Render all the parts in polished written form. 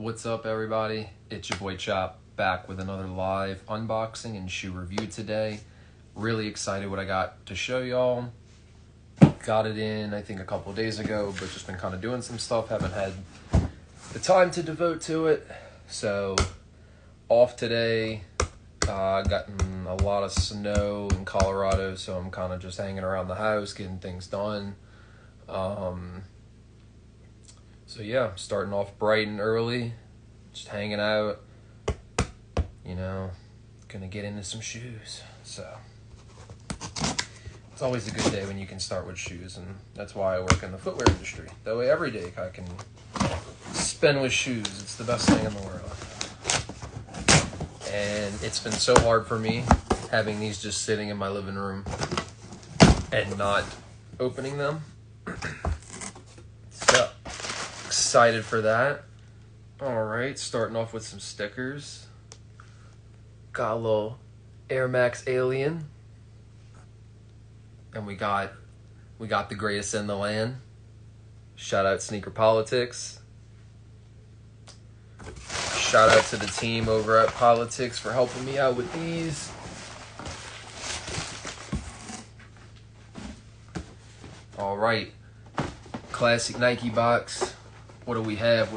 What's up, everybody? It's your boy Chop back with another live unboxing and shoe review today. Really excited what I got to show y'all. Got it in, I think, a couple days ago, but just been kind of doing some stuff. Haven't had the time to devote to it. So, off today. Gotten a lot of snow in Colorado, so I'm kind of just hanging around the house, getting things done. So yeah, starting off bright and early, just hanging out, gonna get into some shoes. So it's always a good day when you can start with shoes, and that's why I work in the footwear industry. That way every day I can spend with shoes. It's the best thing in the world. And it's been so hard for me having these just sitting in my living room and not opening them. So excited for that. All right, starting off with some stickers. Got a little Air Max Alien, and we got the greatest in the land. Shout out Sneaker Politics. Shout out to the team over at Politics for helping me out with these. All right, classic Nike box. What do we have?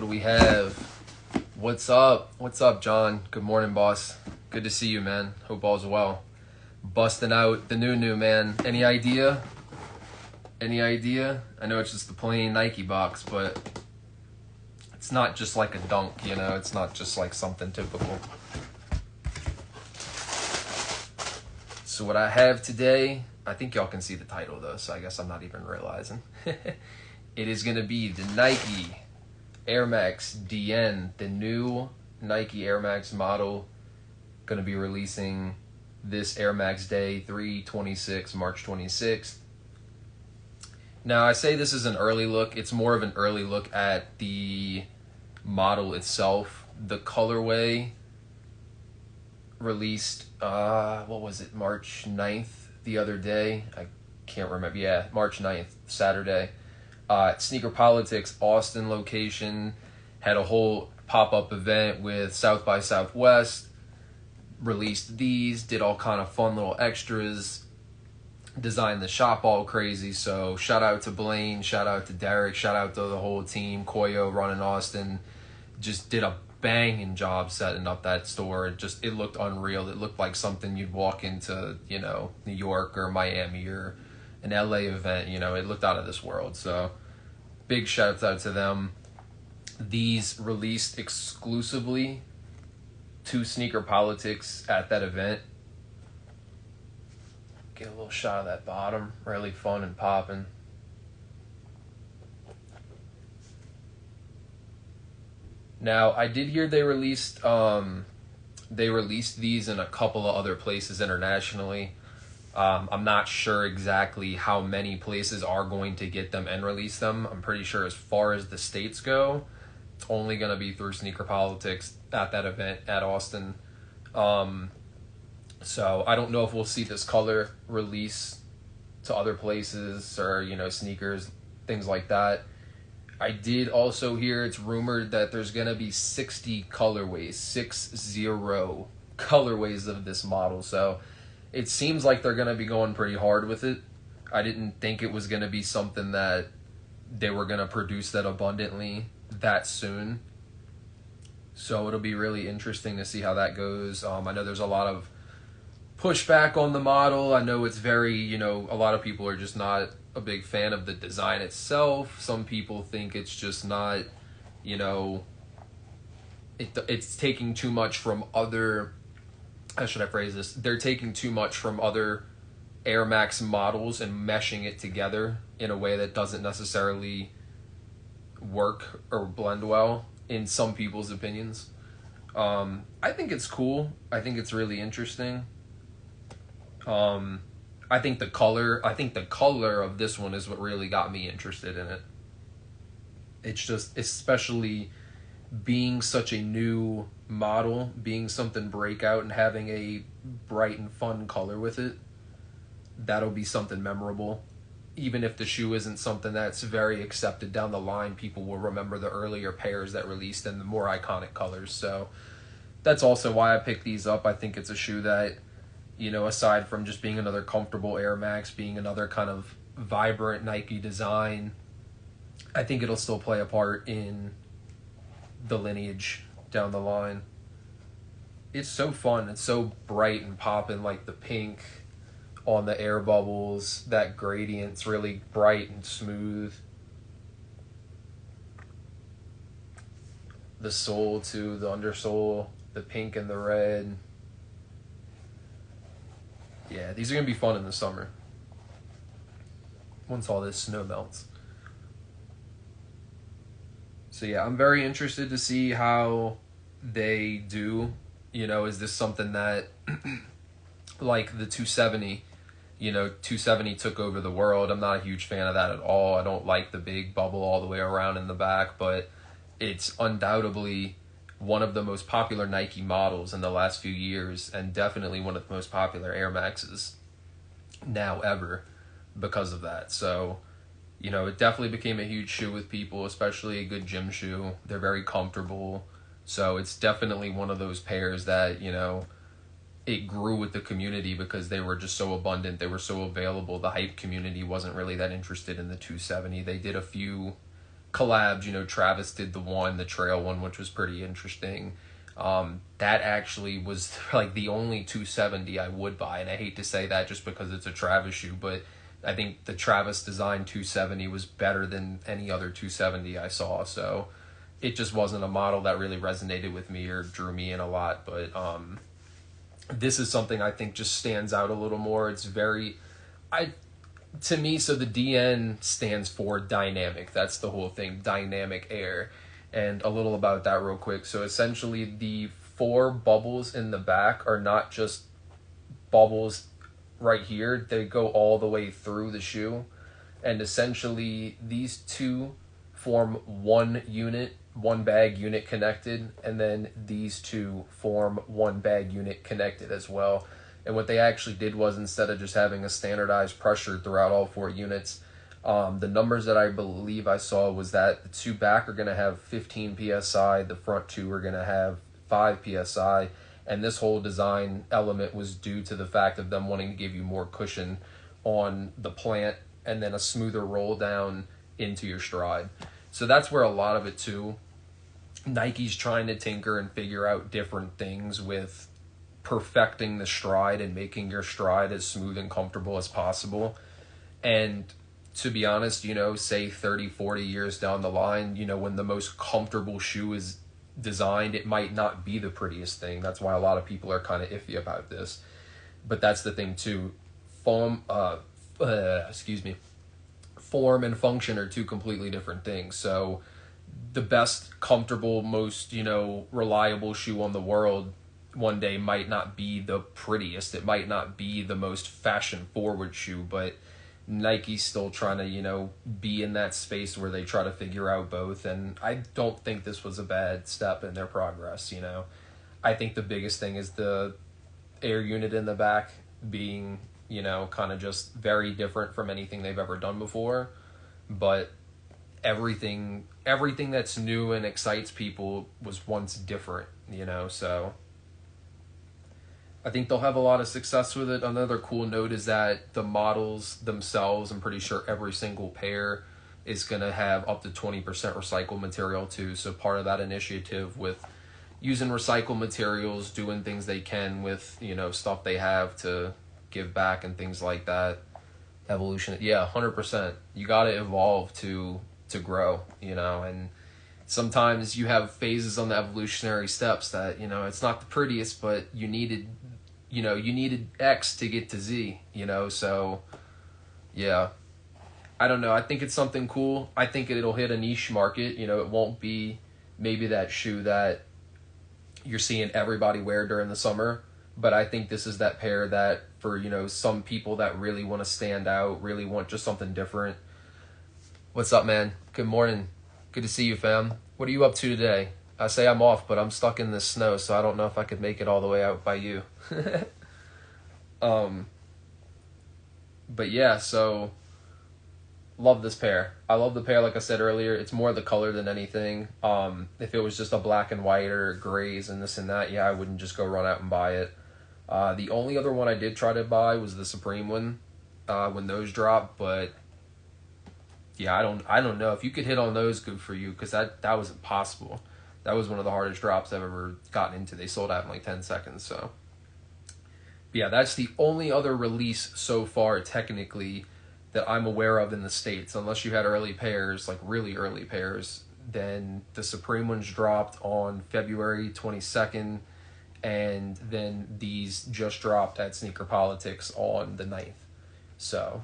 What's up, John? Good morning, boss. Good to see you, man. Hope all's well. Busting out the new, man. Any idea? I know it's just the plain Nike box, but it's not just like a dunk, It's not just like something typical. So what I have today, I think y'all can see the title though, so I guess I'm not even realizing. It is going to be the Nike Air Max DN, the new Nike Air Max model. Going to be releasing this Air Max Day, 3/26, March 26th. Now, I say this is an early look. It's more of an early look at the model itself. The colorway released, March 9th the other day? I can't remember. Yeah, March 9th, Saturday. Sneaker Politics Austin location had a whole pop-up event with South by Southwest. Released these, did all kind of fun little extras. Designed the shop all crazy, so shout out to Blaine, shout out to Derek, shout out to the whole team. Koyo running Austin just did a banging job setting up that store. It looked unreal. It looked like something you'd walk into, New York or Miami or an LA event. It looked out of this world. So big shout out to them. These released exclusively to Sneaker Politics at that event. Get a little shot of that bottom. Really fun and popping. Now, I did hear they released these in a couple of other places internationally. I'm not sure exactly how many places are going to get them and release them. I'm pretty sure as far as the States go, it's only going to be through Sneaker Politics at that event at Austin. So I don't know if we'll see this color release to other places or, sneakers, things like that. I did also hear it's rumored that there's going to be 60 colorways, 60 colorways of this model. So it seems like they're going to be going pretty hard with it. I didn't think it was going to be something that they were going to produce that abundantly that soon. So it'll be really interesting to see how that goes. I know there's a lot of pushback on the model. I know it's very, a lot of people are just not a big fan of the design itself. Some people think it's just not, it's taking too much from other, how should I phrase this? They're taking too much from other Air Max models and meshing it together in a way that doesn't necessarily work or blend well in some people's opinions. I think it's cool. I think it's really interesting. I think the color of this one is what really got me interested in it. It's just, especially being such a new model, being something breakout and having a bright and fun color with it, that'll be something memorable. even if the shoe isn't something that's very accepted down the line, people will remember the earlier pairs that released and the more iconic colors. So that's also why I picked these up. I think it's a shoe that, aside from just being another comfortable Air Max, being another kind of vibrant Nike design, I think it'll still play a part in the lineage down the line. It's so fun. It's so bright and popping, like the pink on the air bubbles. That gradient's really bright and smooth. The sole too, the undersole, the pink and the red. Yeah, these are going to be fun in the summer once all this snow melts. So yeah, I'm very interested to see how they do. Is this something that, like the 270, 270 took over the world. I'm not a huge fan of that at all. I don't like the big bubble all the way around in the back, but it's undoubtedly one of the most popular Nike models in the last few years, and definitely one of the most popular Air Maxes now ever because of that. So, it definitely became a huge shoe with people, especially a good gym shoe. They're very comfortable. So it's definitely one of those pairs that, it grew with the community because they were just so abundant. They were so available. The hype community wasn't really that interested in the 270. They did a few collabs. Travis did the trail one, which was pretty interesting. That actually was like the only 270 I would buy. And I hate to say that just because it's a Travis shoe, but I think the Travis design 270 was better than any other 270 I saw. So it just wasn't a model that really resonated with me or drew me in a lot. But this is something I think just stands out a little more. It's very, to me, so the DN stands for dynamic. That's the whole thing, dynamic air. And a little about that real quick. So essentially the 4 bubbles in the back are not just bubbles right here. They go all the way through the shoe. And essentially these two form one unit, one bag unit connected, and then these two form one bag unit connected as well. And what they actually did was, instead of just having a standardized pressure throughout all 4 units, the numbers that I believe I saw was that the 2 back are going to have 15 psi, the front 2 are going to have 5 psi, and this whole design element was due to the fact of them wanting to give you more cushion on the plant and then a smoother roll down into your stride. So that's where a lot of it too. Nike's trying to tinker and figure out different things with perfecting the stride and making your stride as smooth and comfortable as possible. And to be honest, say 30, 40 years down the line, when the most comfortable shoe is designed, it might not be the prettiest thing. That's why a lot of people are kind of iffy about this. But that's the thing too. Form and function are 2 completely different things. So the best comfortable, most, reliable shoe on the world one day might not be the prettiest. It might not be the most fashion forward shoe, but Nike's still trying to, be in that space where they try to figure out both. And I don't think this was a bad step in their progress. I think the biggest thing is the air unit in the back being, kind of just very different from anything they've ever done before. But everything that's new and excites people was once different, so I think they'll have a lot of success with it. Another cool note is that the models themselves, I'm pretty sure every single pair is going to have up to 20% recycled material too. So part of that initiative with using recycled materials, doing things they can with, stuff they have to give back and things like that. Evolution, yeah, 100%. You got to evolve to grow, and sometimes you have phases on the evolutionary steps that, it's not the prettiest, but you needed X to get to Z, so yeah. I don't know. I think it's something cool. I think it'll hit a niche market. It won't be maybe that shoe that you're seeing everybody wear during the summer, but I think this is that pair that for, some people that really want to stand out, really want just something different. What's up, man? Good morning. Good to see you, fam. What are you up to today? I say I'm off, but I'm stuck in this snow, so I don't know if I could make it all the way out by you. But yeah, so Love this pair. I love the pair, like I said earlier. It's more the color than anything. If it was just a black and white or grays and this and that, yeah, I wouldn't just go run out and buy it. The only other one I did try to buy was the Supreme one, when those dropped, but yeah, I don't know. If you could hit on those, good for you, because that was impossible. That was one of the hardest drops I've ever gotten into. They sold out in like 10 seconds, so. But yeah, that's the only other release so far, technically, that I'm aware of in the States. Unless you had early pairs, like really early pairs, then the Supreme ones dropped on February 22nd, and then these just dropped at Sneaker Politics on the 9th. So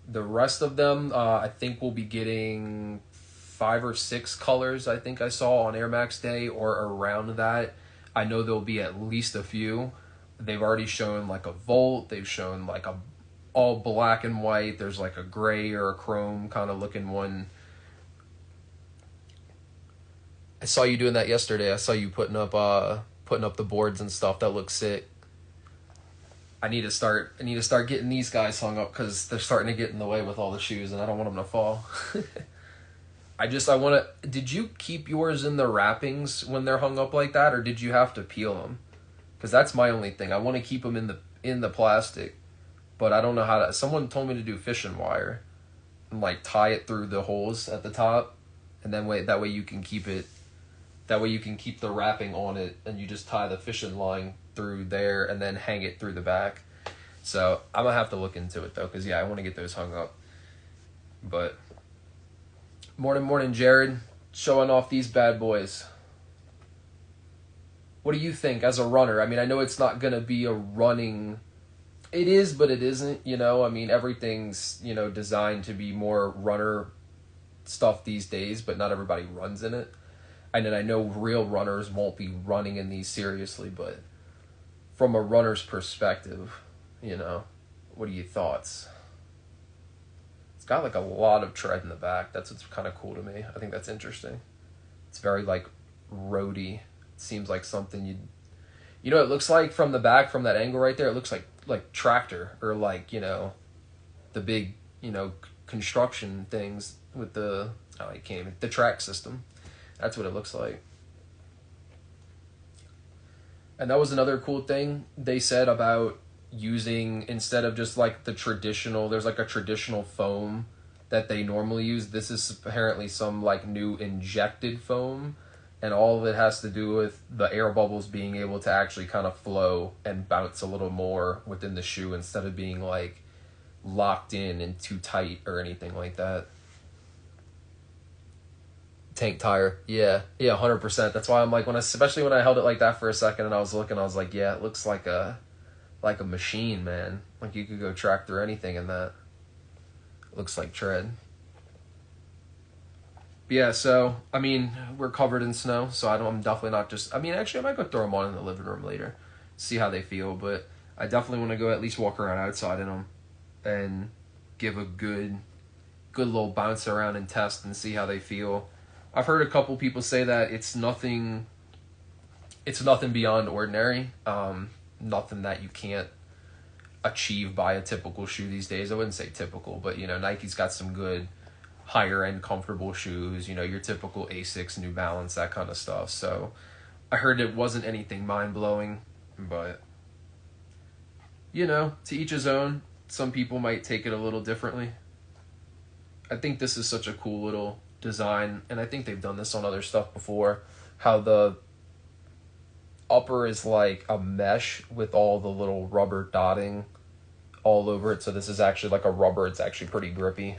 the rest of them, I think we'll be getting 5 or 6 colors, I think I saw on Air Max Day or around that. I know there'll be at least a few. They've already shown like a Volt, they've shown like a all black and white, there's like a gray or a chrome kind of looking one. I saw you doing that yesterday. I saw you putting up the boards and stuff. That looks sick. I need to start getting these guys hung up because they're starting to get in the way with all the shoes, and I don't want them to fall. I want to. Did you keep yours in the wrappings when they're hung up like that, or did you have to peel them? Because that's my only thing. I want to keep them in the plastic, but I don't know how to. Someone told me to do fishing wire, and like tie it through the holes at the top, and then that way you can keep it. That way you can keep the wrapping on it, and you just tie the fishing line through there, and then hang it through the back. So I'm gonna have to look into it though, because yeah, I want to get those hung up. But morning, Jared, showing off these bad boys. What do you think as a runner? I mean, I know it's not gonna be a running. It is, but it isn't. You know, I mean, everything's designed to be more runner stuff these days, but not everybody runs in it. And then I know real runners won't be running in these seriously, but from a runner's perspective, what are your thoughts? It's got like a lot of tread in the back. That's what's kind of cool to me. I think that's interesting. It's very like roady. It seems like something it looks like from the back, from that angle right there, it looks like tractor or like, the big, construction things with the track system. That's what it looks like. And that was another cool thing they said about using, instead of just like there's like a traditional foam that they normally use. This is apparently some like new injected foam, and all of it has to do with the air bubbles being able to actually kind of flow and bounce a little more within the shoe instead of being like locked in and too tight or anything like that. Tank tire, yeah, 100%. That's why I'm like, especially when I held it like that for a second and I was looking, I was like, yeah, it looks like a machine, man. Like you could go track through anything in that. It looks like tread. But yeah, so I mean, we're covered in snow, so I'm definitely not just. I mean, actually, I might go throw them on in the living room later, see how they feel. But I definitely want to go at least walk around outside in them, and give a good little bounce around and test and see how they feel. I've heard a couple people say that it's nothing beyond ordinary, nothing that you can't achieve by a typical shoe these days. I wouldn't say typical, but Nike's got some good higher end comfortable shoes, your typical Asics, New Balance, that kind of stuff. So I heard it wasn't anything mind blowing, but to each his own. Some people might take it a little differently. I think this is such a cool little design, and I think they've done this on other stuff before, how the upper is like a mesh with all the little rubber dotting all over it. So this is actually like a rubber. It's actually pretty grippy.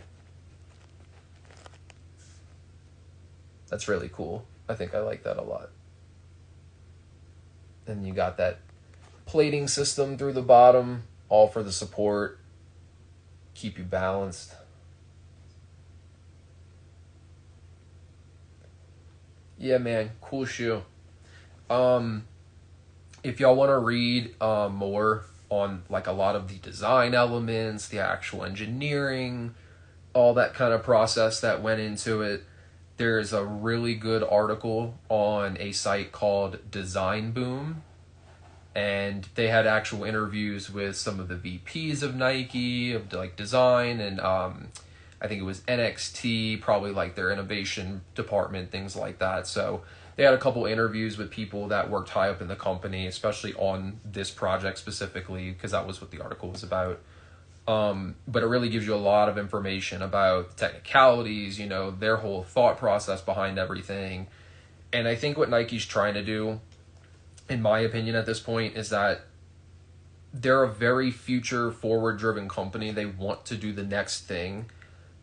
That's really cool. I think I like that a lot. And you got that plating system through the bottom, all for the support, keep you balanced. Yeah, man, cool shoe. If y'all want to read more on like a lot of the design elements, the actual engineering, all that kind of process that went into it, there's a really good article on a site called Design Boom, and they had actual interviews with some of the VPs of Nike, of like design, and I I think it was NXT, probably like their innovation department, things like that. So they had a couple interviews with people that worked high up in the company, especially on this project specifically, because that was what the article was about. But it really gives you a lot of information about the technicalities, you know, their whole thought process behind everything. And I think what Nike's trying to do, in my opinion at this point, is that they're a very future forward driven company. They want to do the next thing,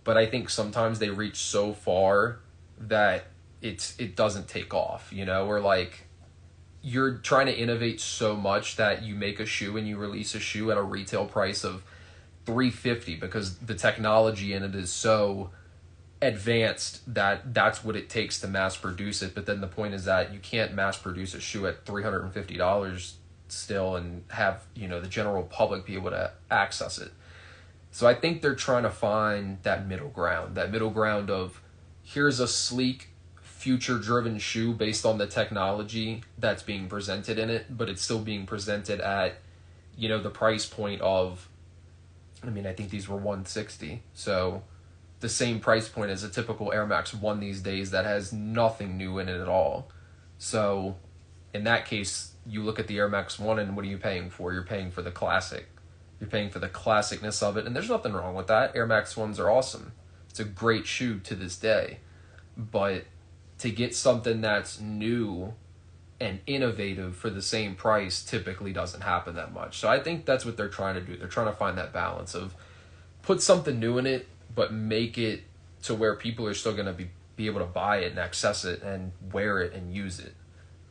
but I think sometimes they reach so far that it doesn't take off, you know, or like you're trying to innovate so much that you make a shoe and you release a shoe at a retail price of $350 because the technology in it is so advanced that that's what it takes to mass produce it. But then the point is that you can't mass produce a shoe at $350 still and have, you know, the general public be able to access it. So I think they're trying to find that middle ground of here's a sleek, future driven shoe based on the technology that's being presented in it, but it's still being presented at, you know, the price point of, I mean, I think these were $160. So the same price point as a typical Air Max 1 these days that has nothing new in it at all. So in that case, you look at the Air Max 1 and what are you paying for? You're paying for the classic. You're paying for the classicness of it, and there's nothing wrong with that. Air Max 1s are awesome. It's a great shoe to this day. But to get something that's new and innovative for the same price typically doesn't happen that much. So I think that's what they're trying to do. They're trying to find that balance of put something new in it, but make it to where people are still going to be able to buy it and access it and wear it and use it.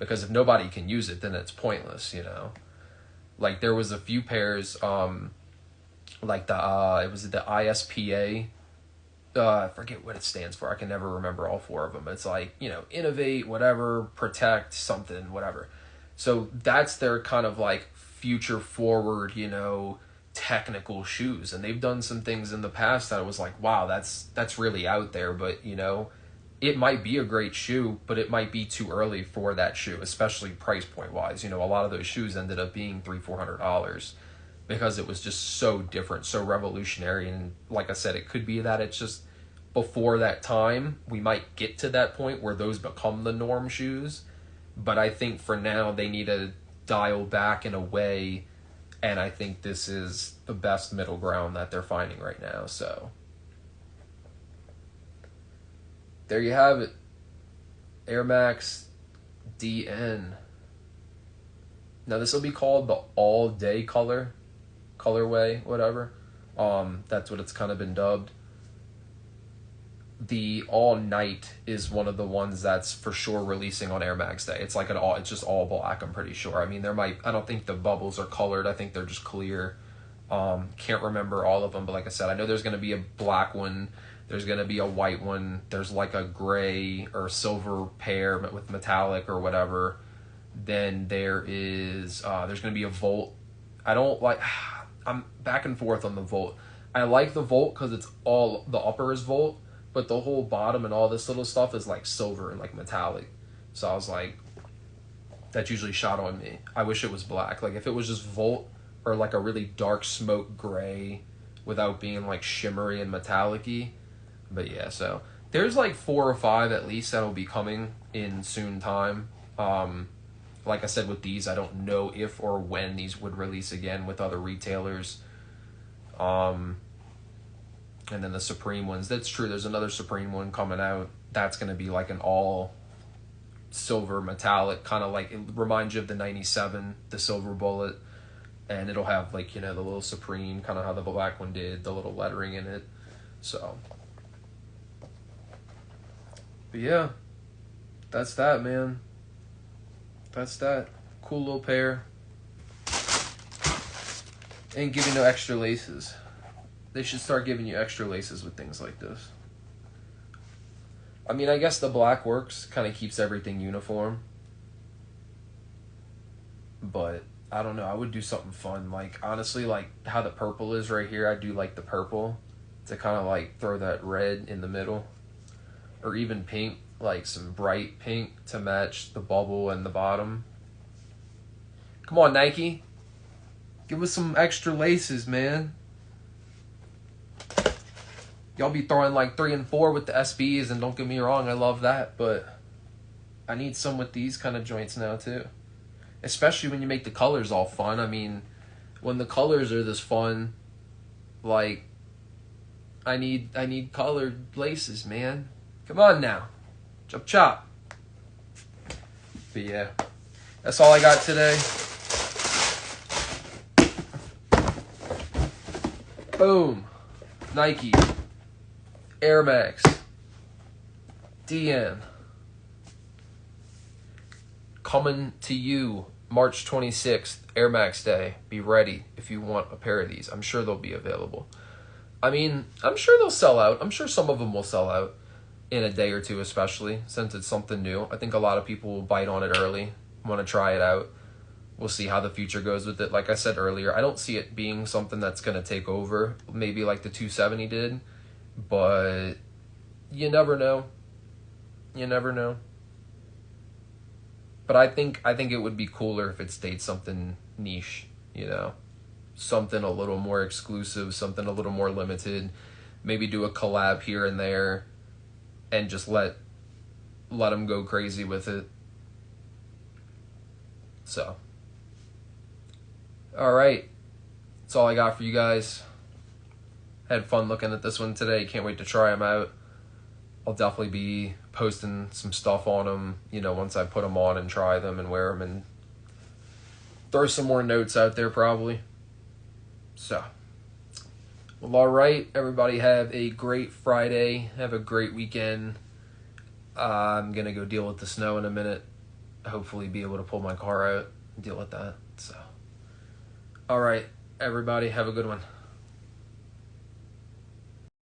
Because if nobody can use it, then it's pointless, you know. Like there was a few pairs, like it was the ISPA. I forget what it stands for. I can never remember all 4 of them. It's like, you know, innovate, whatever, protect, something, whatever. So that's their kind of like future forward, you know, technical shoes. And they've done some things in the past that I was like, wow, that's really out there. But, you know, it might be a great shoe, but it might be too early for that shoe, especially price point wise. You know, a lot of those shoes ended up being $300-400 because it was just so different, so revolutionary. And like I said, it could be that it's just before that time, we might get to that point where those become the norm shoes. But I think for now, they need to dial back in a way. And I think this is the best middle ground that they're finding right now. So there you have it. Air Max DN. Now this will be called the all day colorway, whatever. That's what it's kind of been dubbed. The all night is one of the ones that's for sure releasing on Air Max Day. It's like it's just all black, I'm pretty sure. I mean, I don't think the bubbles are colored. I think they're just clear. Can't remember all of them, but like I said, I know there's going to be a black one. There's going to be a white one. There's like a gray or silver pair with metallic or whatever. Then there's going to be a Volt. I'm back and forth on the Volt. I like the Volt because it's all, the upper is Volt, but the whole bottom and all this little stuff is like silver and like metallic. So I was like, that's usually shot on me. I wish it was black. Like if it was just Volt or like a really dark smoke gray without being like shimmery and metallic-y. But yeah, so there's like 4 or 5 at least that'll be coming in soon time. Like I said, with these, I don't know if or when these would release again with other retailers. And then the Supreme ones. That's true. There's another Supreme one coming out. That's going to be like an all silver metallic, kind of like, it reminds you of the 97, the Silver Bullet. And it'll have like, you know, the little Supreme, kind of how the black one did, the little lettering in it. So, but yeah, that's that, man. That's that. Cool little pair. Ain't giving no extra laces. They should start giving you extra laces with things like this. I mean, I guess the black works, kind of keeps everything uniform. But, I don't know, I would do something fun. Like, honestly, like how the purple is right here, I do like the purple to kind of like throw that red in the middle. Or even pink, like some bright pink to match the bubble and the bottom. Come on, Nike. Give us some extra laces, man. y'all be throwing like 3 and 4 with the SBs, and don't get me wrong, I love that, but I need some with these kind of joints now too. Especially when you make the colors all fun. I mean, when the colors are this fun, like, I need colored laces, man. Come on now. Chop chop. But yeah, that's all I got today. Boom. Nike. Air Max. DN. Coming to you March 26th, Air Max Day. Be ready if you want a pair of these. I'm sure they'll be available. I mean, I'm sure they'll sell out. I'm sure some of them will sell out in a day or two, especially since it's something new. I think a lot of people will bite on it early, want to try it out. We'll see how the future goes with it. Like I said earlier, I don't see it being something that's going to take over, maybe like the 270 did, but you never know. You never know. But I think it would be cooler if it stayed something niche, you know? Something a little more exclusive, something a little more limited. Maybe do a collab here and there and just let them go crazy with it. So, all right. That's all I got for you guys. Had fun looking at this one today. Can't wait to try them out. I'll definitely be posting some stuff on them, you know, once I put them on and try them and wear them, and throw some more notes out there probably. So, well, all right, everybody have a great Friday. Have a great weekend. I'm going to go deal with the snow in a minute. Hopefully be able to pull my car out and deal with that. So, all right, everybody, have a good one.